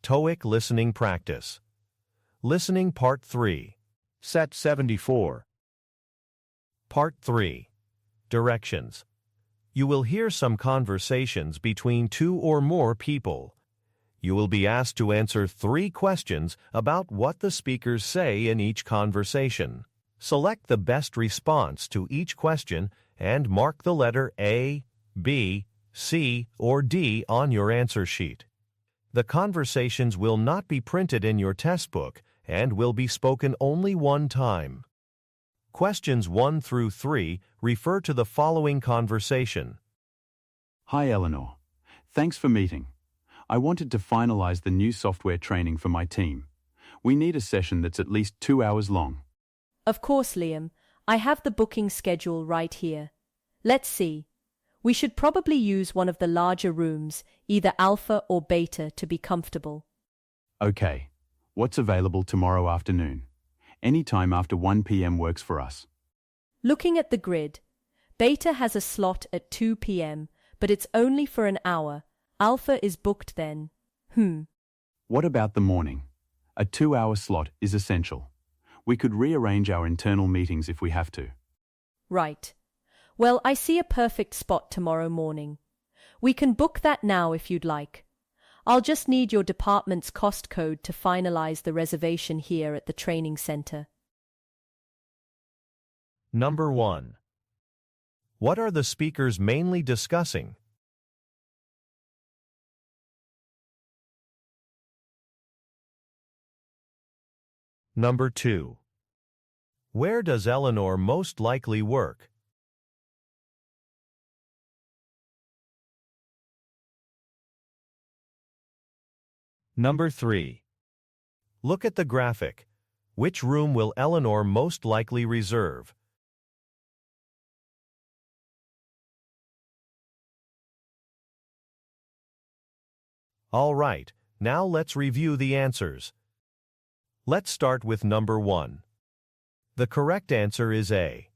TOEIC Listening Practice. Listening Part 3. Set 74. Part 3. Directions. You will hear some conversations between two or more people. You will be asked to answer 3 questions about what the speakers say in each conversation. Select the best response to each question and mark the letter A, B, C, or D on your answer sheet. The conversations will not be printed in your test book and will be spoken only one time. Questions 1 through 3 refer to the following conversation. Hi Eleanor. Thanks for meeting. I wanted to finalize the new software training for my team. We need a session that's at least 2 hours long. Of course, Liam. I have the booking schedule right here. Let's see. We should probably use one of the larger rooms, either alpha or beta, to be comfortable. Okay. What's available tomorrow afternoon? Any time after 1 p.m. works for us. Looking at the grid, beta has a slot at 2 p.m., but it's only for an hour. Alpha is booked then. What about the morning? A 2-hour slot is essential. We could rearrange our internal meetings if we have to. Right. Well, I see a perfect spot tomorrow morning. We can book that now if you'd like. I'll just need your department's cost code to finalize the reservation here at the training center. Number 1. What are the speakers mainly discussing? Number 2. Where does Eleanor most likely work? Number 3. Look at the graphic. Which room will Eleanor most likely reserve? All right, now let's review the answers. Let's start with number 1. The correct answer is A.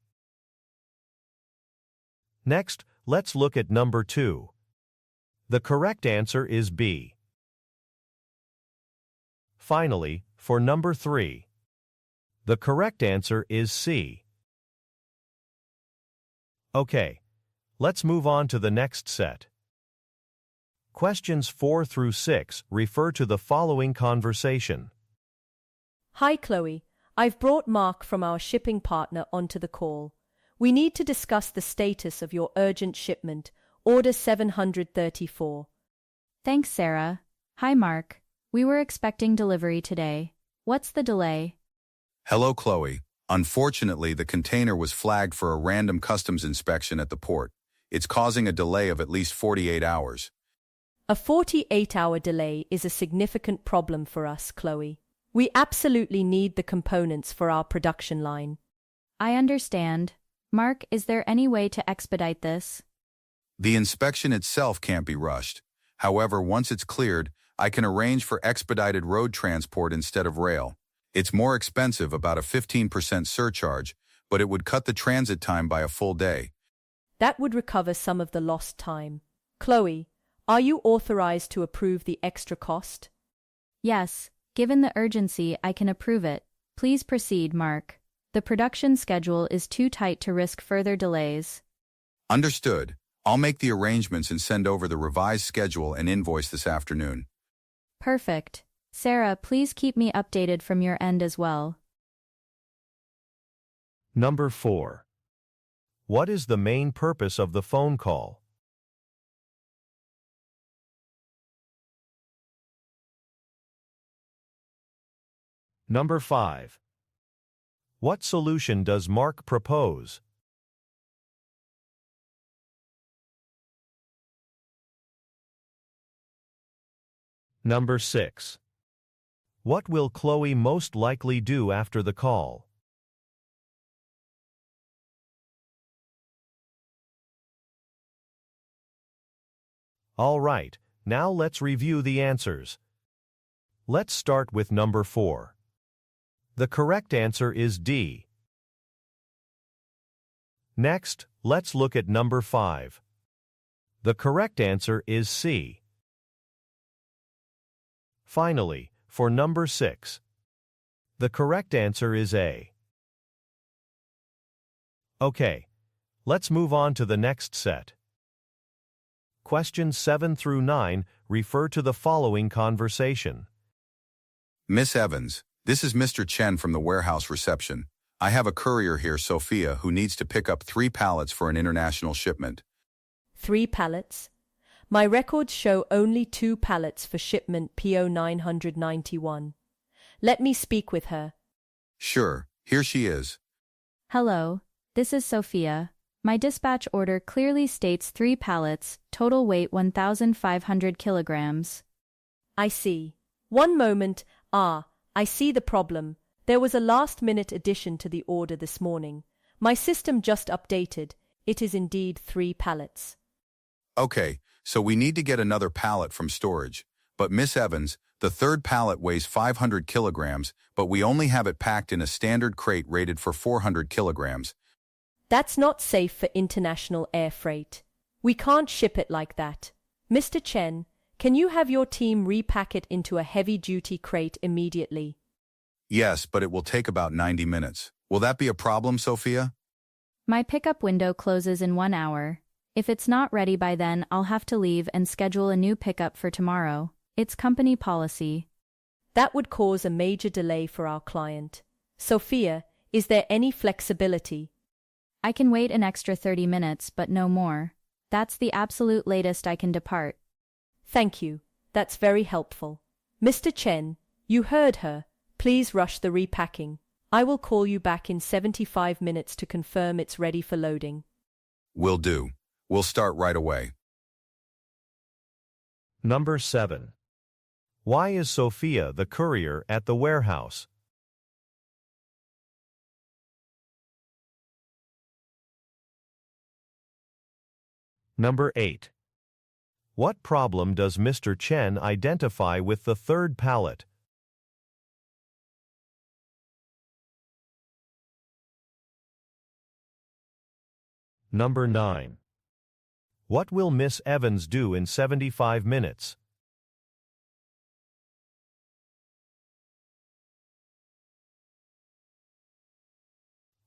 Next, let's look at number 2. The correct answer is B. Finally, for number 3. The correct answer is C. Okay, let's move on to the next set. Questions 4 through 6 refer to the following conversation. Hi, Chloe. I've brought Mark from our shipping partner onto the call. We need to discuss the status of your urgent shipment, Order 734. Thanks, Sarah. Hi, Mark. We were expecting delivery today. What's the delay? Hello, Chloe. Unfortunately, the container was flagged for a random customs inspection at the port. It's causing a delay of at least 48 hours. A 48-hour delay is a significant problem for us, Chloe. We absolutely need the components for our production line. I understand. Mark, is there any way to expedite this? The inspection itself can't be rushed. However, once it's cleared, I can arrange for expedited road transport instead of rail. It's more expensive, about a 15% surcharge, but it would cut the transit time by a full day. That would recover some of the lost time. Chloe, are you authorized to approve the extra cost? Yes. Given the urgency, I can approve it. Please proceed, Mark. The production schedule is too tight to risk further delays. Understood. I'll make the arrangements and send over the revised schedule and invoice this afternoon. Perfect. Sarah, please keep me updated from your end as well. Number 4. What is the main purpose of the phone call? Number 5. What solution does Mark propose? Number 6. What will Chloe most likely do after the call? All right, now let's review the answers. Let's start with number 4. The correct answer is D. Next, let's look at number 5. The correct answer is C. Finally, for number 6. The correct answer is A. Okay, let's move on to the next set. Questions 7 through 9 refer to the following conversation. Miss Evans, this is Mr. Chen from the warehouse reception. I have a courier here, Sophia, who needs to pick up 3 pallets for an international shipment. 3 pallets? My records show only 2 pallets for shipment PO 991. Let me speak with her. Sure, here she is. Hello, this is Sophia. My dispatch order clearly states 3 pallets, total weight 1,500 kilograms. I see. One moment. I see the problem. There was a last-minute addition to the order this morning. My system just updated. It is indeed 3 pallets. Okay, so we need to get another pallet from storage. But Miss Evans, the 3rd pallet weighs 500 kilograms, but we only have it packed in a standard crate rated for 400 kilograms. That's not safe for international air freight. We can't ship it like that. Mr. Chen, can you have your team repack it into a heavy-duty crate immediately? Yes, but it will take about 90 minutes. Will that be a problem, Sophia? My pickup window closes in 1 hour. If it's not ready by then, I'll have to leave and schedule a new pickup for tomorrow. It's company policy. That would cause a major delay for our client. Sophia, is there any flexibility? I can wait an extra 30 minutes, but no more. That's the absolute latest I can depart. Thank you. That's very helpful. Mr. Chen, you heard her. Please rush the repacking. I will call you back in 75 minutes to confirm it's ready for loading. Will do. We'll start right away. Number 7. Why is Sophia the courier at the warehouse? Number 8. What problem does Mr. Chen identify with the 3rd pallet? Number 9. What will Miss Evans do in 75 minutes?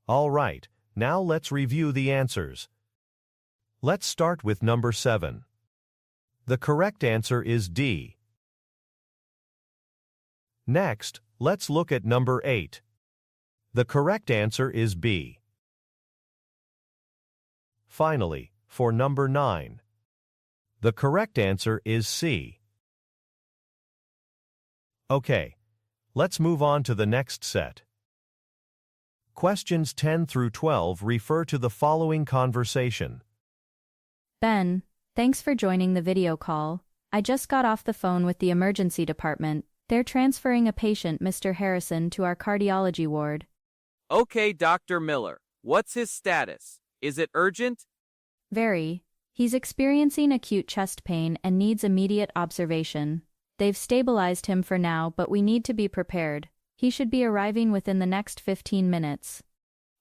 All right, now let's review the answers. Let's start with number 7. The correct answer is D. Next, let's look at number 8. The correct answer is B. Finally, for number 9. The correct answer is C. Okay, let's move on to the next set. Questions 10 through 12 refer to the following conversation. Ben, thanks for joining the video call. I just got off the phone with the emergency department. They're transferring a patient, Mr. Harrison, to our cardiology ward. Okay, Dr. Miller. What's his status? Is it urgent? Very. He's experiencing acute chest pain and needs immediate observation. They've stabilized him for now, but we need to be prepared. He should be arriving within the next 15 minutes.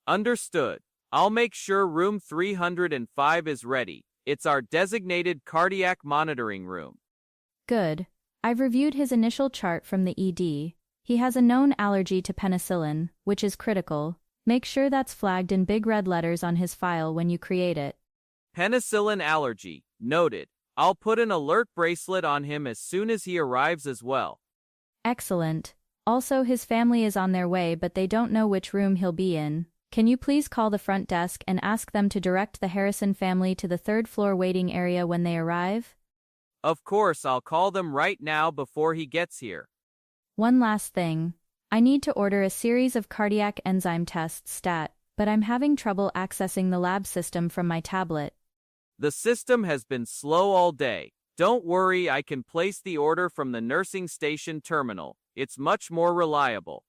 Understood. I'll make sure room 305 is ready. It's our designated cardiac monitoring room. Good. I've reviewed his initial chart from the ED. He has a known allergy to penicillin, which is critical. Make sure that's flagged in big red letters on his file when you create it. Penicillin allergy. Noted. I'll put an alert bracelet on him as soon as he arrives as well. Excellent. Also, his family is on their way, but they don't know which room he'll be in. Can you please call the front desk and ask them to direct the Harrison family to the 3rd floor waiting area when they arrive? Of course, I'll call them right now before he gets here. One last thing. I need to order a series of cardiac enzyme tests stat, but I'm having trouble accessing the lab system from my tablet. The system has been slow all day. Don't worry, I can place the order from the nursing station terminal. It's much more reliable.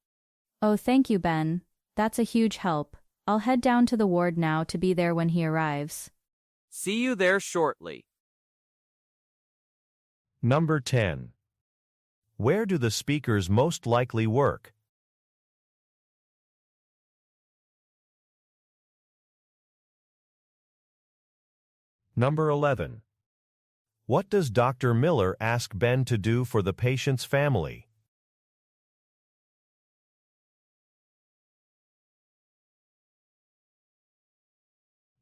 Oh, thank you, Ben. That's a huge help. I'll head down to the ward now to be there when he arrives. See you there shortly. Number 10. Where do the speakers most likely work? Number 11. What does Dr. Miller ask Ben to do for the patient's family?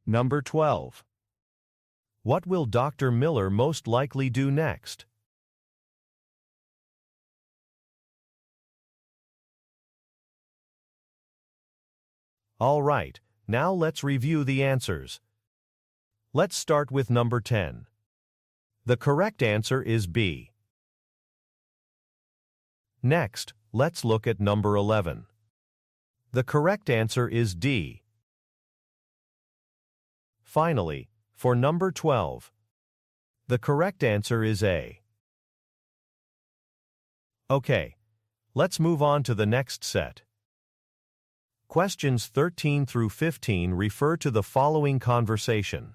Number 12. What will Dr. Miller most likely do next? All right, now let's review the answers. Let's start with number 10. The correct answer is B. Next, let's look at number 11. The correct answer is D. Finally, for number 12, the correct answer is A. Okay, let's move on to the next set. Questions 13 through 15 refer to the following conversation.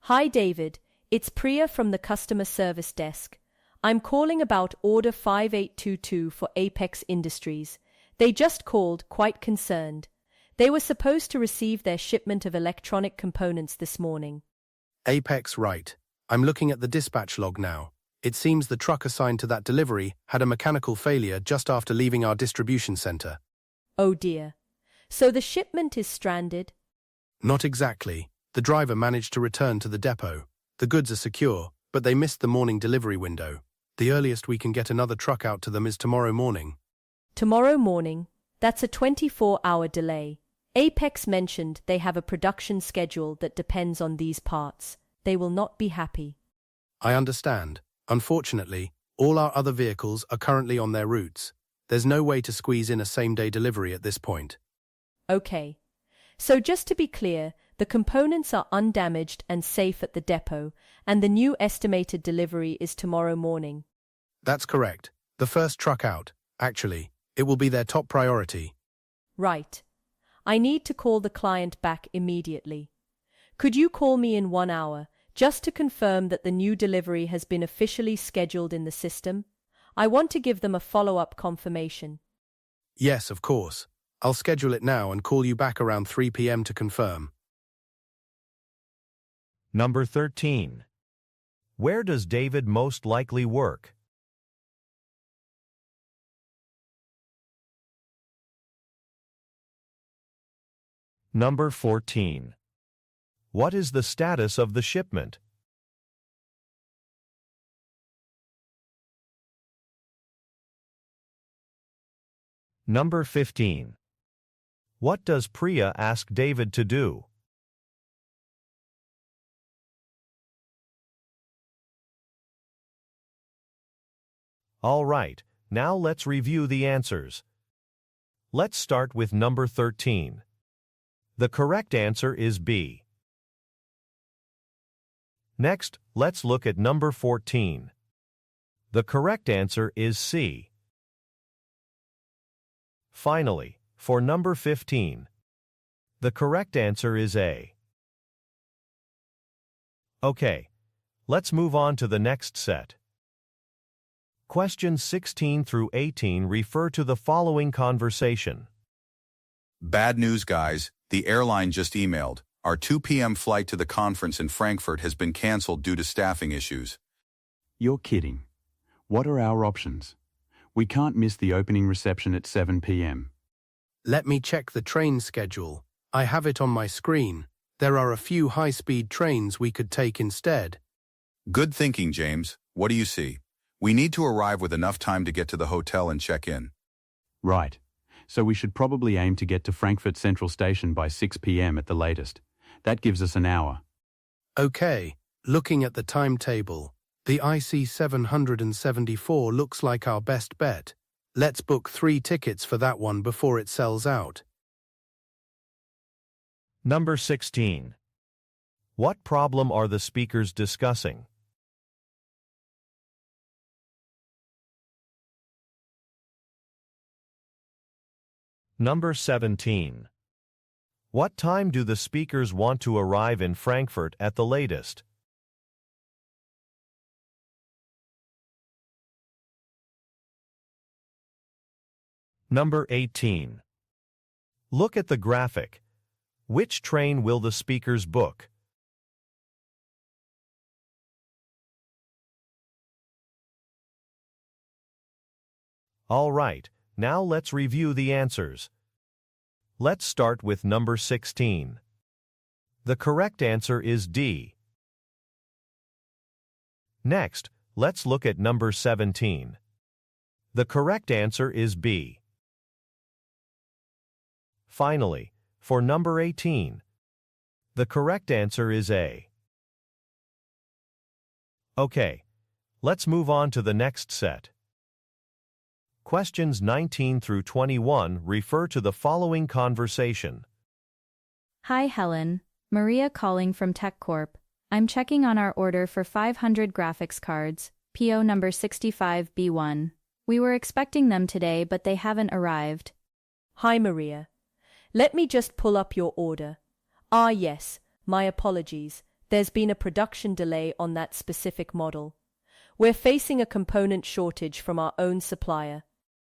Hi David, it's Priya from the customer service desk. I'm calling about order 5822 for Apex Industries. They just called, quite concerned. They were supposed to receive their shipment of electronic components this morning. Apex, right. I'm looking at the dispatch log now. It seems the truck assigned to that delivery had a mechanical failure just after leaving our distribution center. Oh dear. So the shipment is stranded? Not exactly. The driver managed to return to the depot. The goods are secure, but they missed the morning delivery window. The earliest we can get another truck out to them is tomorrow morning. Tomorrow morning? That's a 24-hour delay. Apex mentioned they have a production schedule that depends on these parts. They will not be happy. I understand. Unfortunately, all our other vehicles are currently on their routes. There's no way to squeeze in a same-day delivery at this point. Okay. So just to be clear, the components are undamaged and safe at the depot, and the new estimated delivery is tomorrow morning. That's correct. The first truck out, actually, it will be their top priority. Right. I need to call the client back immediately. Could you call me in 1 hour, just to confirm that the new delivery has been officially scheduled in the system? I want to give them a follow-up confirmation. Yes, of course. I'll schedule it now and call you back around 3 p.m. to confirm. Number 13. Where does David most likely work? Number 14. What is the status of the shipment? Number 15. What does Priya ask David to do? All right, now let's review the answers. Let's start with number 13. The correct answer is B. Next, let's look at number 14. The correct answer is C. Finally, for number 15, the correct answer is A. Okay, let's move on to the next set. Questions 16 through 18 refer to the following conversation. Bad news, guys. The airline just emailed. Our 2 p.m. flight to the conference in Frankfurt has been canceled due to staffing issues. You're kidding. What are our options? We can't miss the opening reception at 7 p.m. Let me check the train schedule. I have it on my screen. There are a few high-speed trains we could take instead. Good thinking, James. What do you see? We need to arrive with enough time to get to the hotel and check in. Right. So we should probably aim to get to Frankfurt Central Station by 6 p.m. at the latest. That gives us an hour. Okay, looking at the timetable, the IC 774 looks like our best bet. Let's book 3 tickets for that one before it sells out. Number 16. What problem are the speakers discussing? Number 17. What time do the speakers want to arrive in Frankfurt at the latest? Number 18. Look at the graphic. Which train will the speakers book? All right, now let's review the answers. Let's start with number 16. The correct answer is D. Next, let's look at number 17. The correct answer is B. Finally, for number 18, the correct answer is A. Okay, let's move on to the next set. Questions 19 through 21 refer to the following conversation. Hi Helen, Maria calling from TechCorp. I'm checking on our order for 500 graphics cards, PO number 65B1. We were expecting them today but they haven't arrived. Hi Maria. Let me just pull up your order. Ah yes, my apologies. There's been a production delay on that specific model. We're facing a component shortage from our own supplier.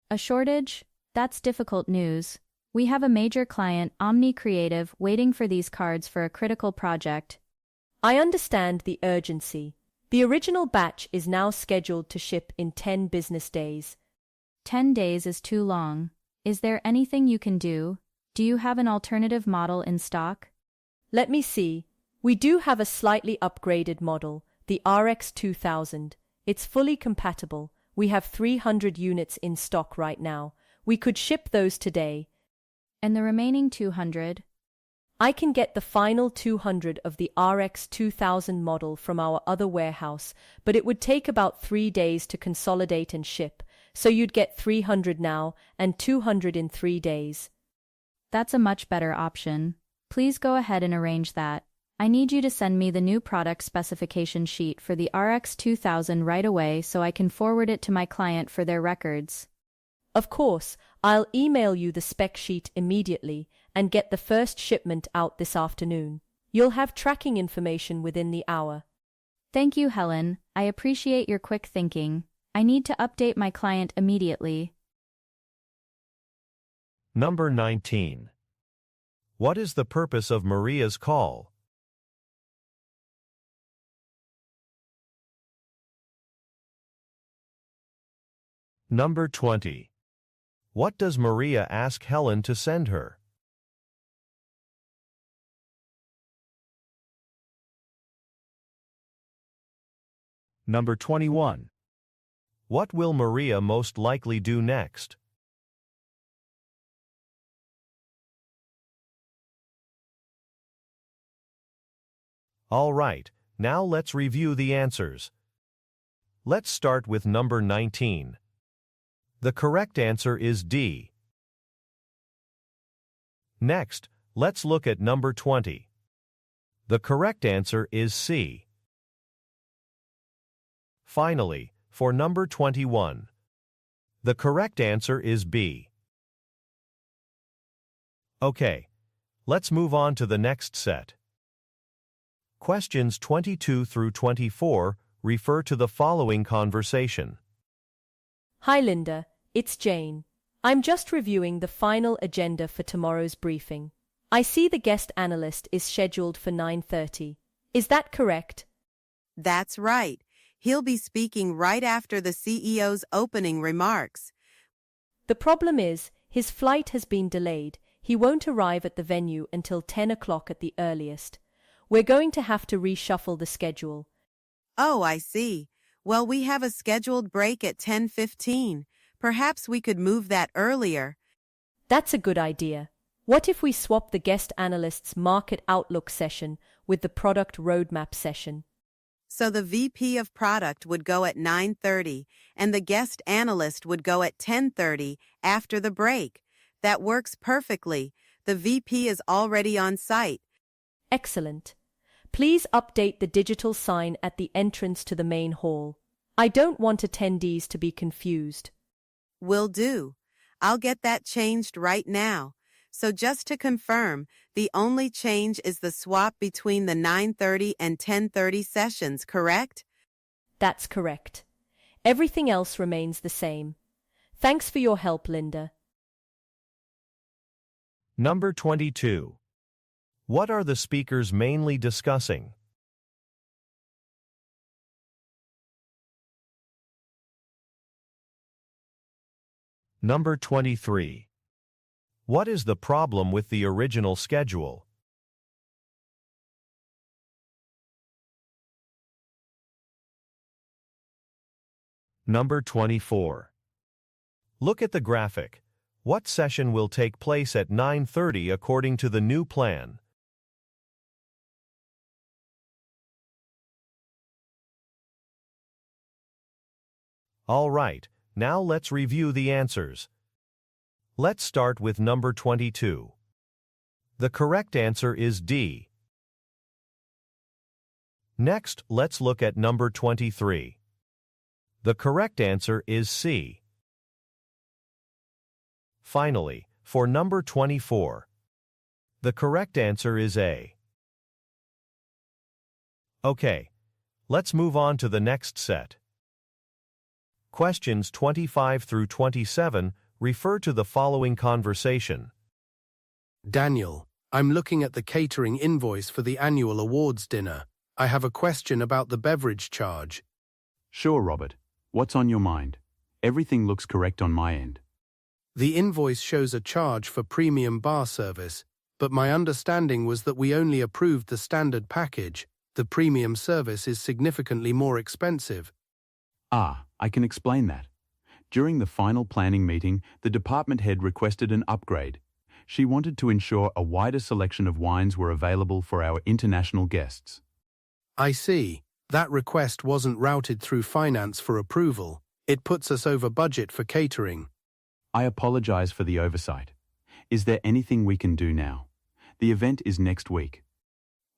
A shortage? That's difficult news. We have a major client, Omni Creative, waiting for these cards for a critical project. I understand the urgency. The original batch is now scheduled to ship in 10 business days. 10 days is too long. Is there anything you can do? Do you have an alternative model in stock? Let me see. We do have a slightly upgraded model, the RX 2000. It's fully compatible. We have 300 units in stock right now. We could ship those today. And the remaining 200? I can get the final 200 of the RX 2000 model from our other warehouse, but it would take about 3 days to consolidate and ship, so you'd get 300 now and 200 in 3 days. That's a much better option. Please go ahead and arrange that. I need you to send me the new product specification sheet for the RX 2000 right away so I can forward it to my client for their records. Of course, I'll email you the spec sheet immediately and get the first shipment out this afternoon. You'll have tracking information within the hour. Thank you, Helen. I appreciate your quick thinking. I need to update my client immediately. Number 19. What is the purpose of Maria's call? Number 20. What does Maria ask Helen to send her? Number 21. What will Maria most likely do next? All right, now let's review the answers. Let's start with number 19. The correct answer is D. Next, let's look at number 20. The correct answer is C. Finally, for number 21, the correct answer is B. Okay, let's move on to the next set. Questions 22 through 24 refer to the following conversation. Hi Linda, it's Jane. I'm just reviewing the final agenda for tomorrow's briefing. I see the guest analyst is scheduled for 9:30. Is that correct? That's right. He'll be speaking right after the CEO's opening remarks. The problem is, his flight has been delayed. He won't arrive at the venue until 10 o'clock at the earliest. We're going to have to reshuffle the schedule. Oh, I see. Well, we have a scheduled break at 10:15. Perhaps we could move that earlier. That's a good idea. What if we swap the guest analyst's market outlook session with the product roadmap session? So the VP of product would go at 9:30 and the guest analyst would go at 10:30 after the break. That works perfectly. The VP is already on site. Excellent. Please update the digital sign at the entrance to the main hall. I don't want attendees to be confused. Will do. I'll get that changed right now. So just to confirm, the only change is the swap between the 9:30 and 10:30 sessions, correct? That's correct. Everything else remains the same. Thanks for your help, Linda. Number 22. What are the speakers mainly discussing? Number 23. What is the problem with the original schedule? Number 24. Look at the graphic. What session will take place at 9:30 according to the new plan? All right, now let's review the answers. Let's start with number 22. The correct answer is D. Next, let's look at number 23. The correct answer is C. Finally, for number 24, the correct answer is A. Okay, let's move on to the next set. Questions 25 through 27 refer to the following conversation. Daniel, I'm looking at the catering invoice for the annual awards dinner. I have a question about the beverage charge. Sure, Robert. What's on your mind? Everything looks correct on my end. The invoice shows a charge for premium bar service, but my understanding was that we only approved the standard package. The premium service is significantly more expensive. I can explain that. During the final planning meeting, the department head requested an upgrade. She wanted to ensure a wider selection of wines were available for our international guests. I see. That request wasn't routed through finance for approval. It puts us over budget for catering. I apologize for the oversight. Is there anything we can do now? The event is next week.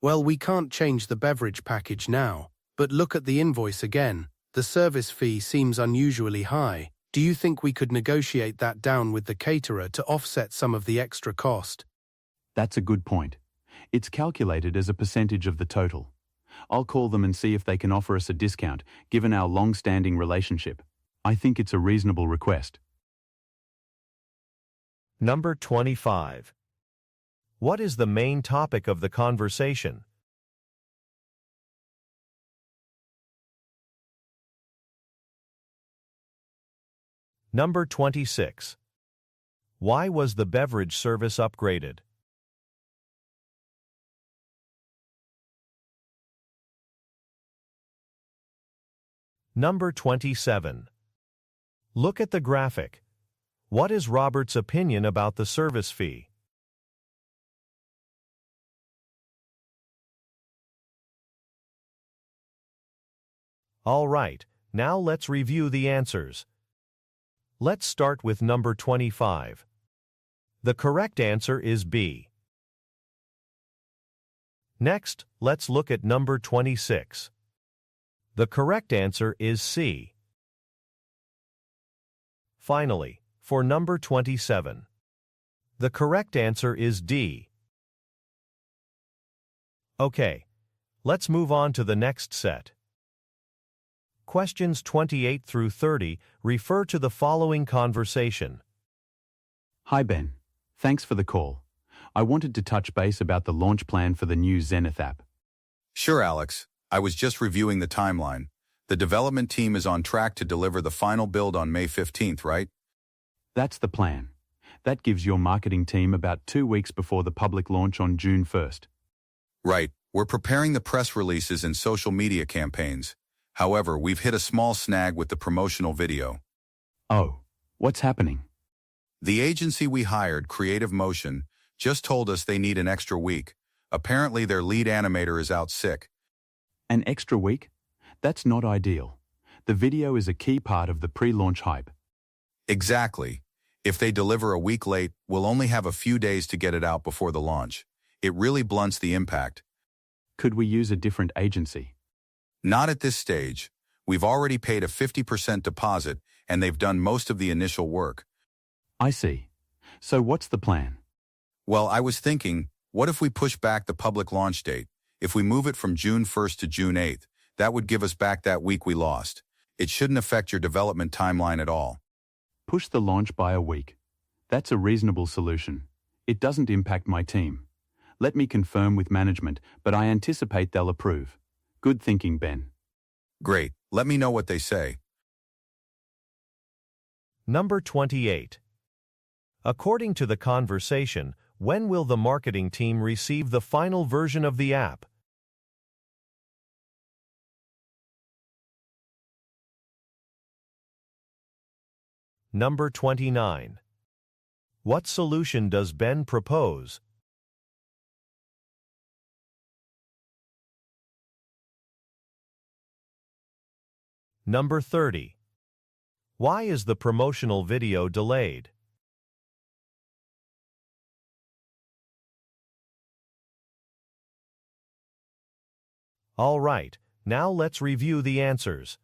Well, we can't change the beverage package now, but look at the invoice again. The service fee seems unusually high. Do you think we could negotiate that down with the caterer to offset some of the extra cost? That's a good point. It's calculated as a percentage of the total. I'll call them and see if they can offer us a discount, given our long-standing relationship. I think it's a reasonable request. Number 25. What is the main topic of the conversation? Number 26. Why was the beverage service upgraded? Number 27. Look at the graphic. What is Robert's opinion about the service fee? All right, now let's review the answers. Let's start with number 25. The correct answer is B. Next, let's look at number 26. The correct answer is C. Finally, for number 27, the correct answer is D. Okay, let's move on to the next set. Questions 28 through 30 refer to the following conversation. Hi Ben, thanks for the call. I wanted to touch base about the launch plan for the new Zenith app. Sure, Alex. I was just reviewing the timeline. The development team is on track to deliver the final build on May 15th, right? That's the plan. That gives your marketing team about 2 weeks before the public launch on June 1st. Right. We're preparing the press releases and social media campaigns. However, we've hit a small snag with the promotional video. Oh, what's happening? The agency we hired, Creative Motion, just told us they need an extra week. Apparently their lead animator is out sick. An extra week? That's not ideal. The video is a key part of the pre-launch hype. Exactly. If they deliver a week late, we'll only have a few days to get it out before the launch. It really blunts the impact. Could we use a different agency? Not at this stage. We've already paid a 50% deposit, and they've done most of the initial work. I see. So what's the plan? Well, I was thinking, what if we push back the public launch date? If we move it from June 1st to June 8th, that would give us back that week we lost. It shouldn't affect your development timeline at all. Push the launch by a week. That's a reasonable solution. It doesn't impact my team. Let me confirm with management, but I anticipate they'll approve. Good thinking, Ben. Great. Let me know what they say. Number 28. According to the conversation, when will the marketing team receive the final version of the app? Number 29. What solution does Ben propose? Number 30. Why is the promotional video delayed? All right, now let's review the answers.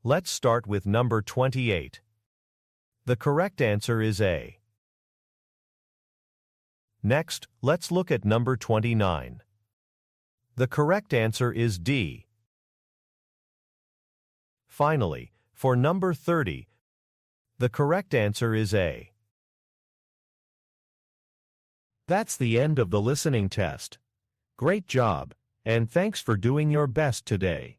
Let's start with number 28. The correct answer is A. Next, let's look at number 29. The correct answer is D. Finally, for number 30, the correct answer is A. That's the end of the listening test. Great job, and thanks for doing your best today.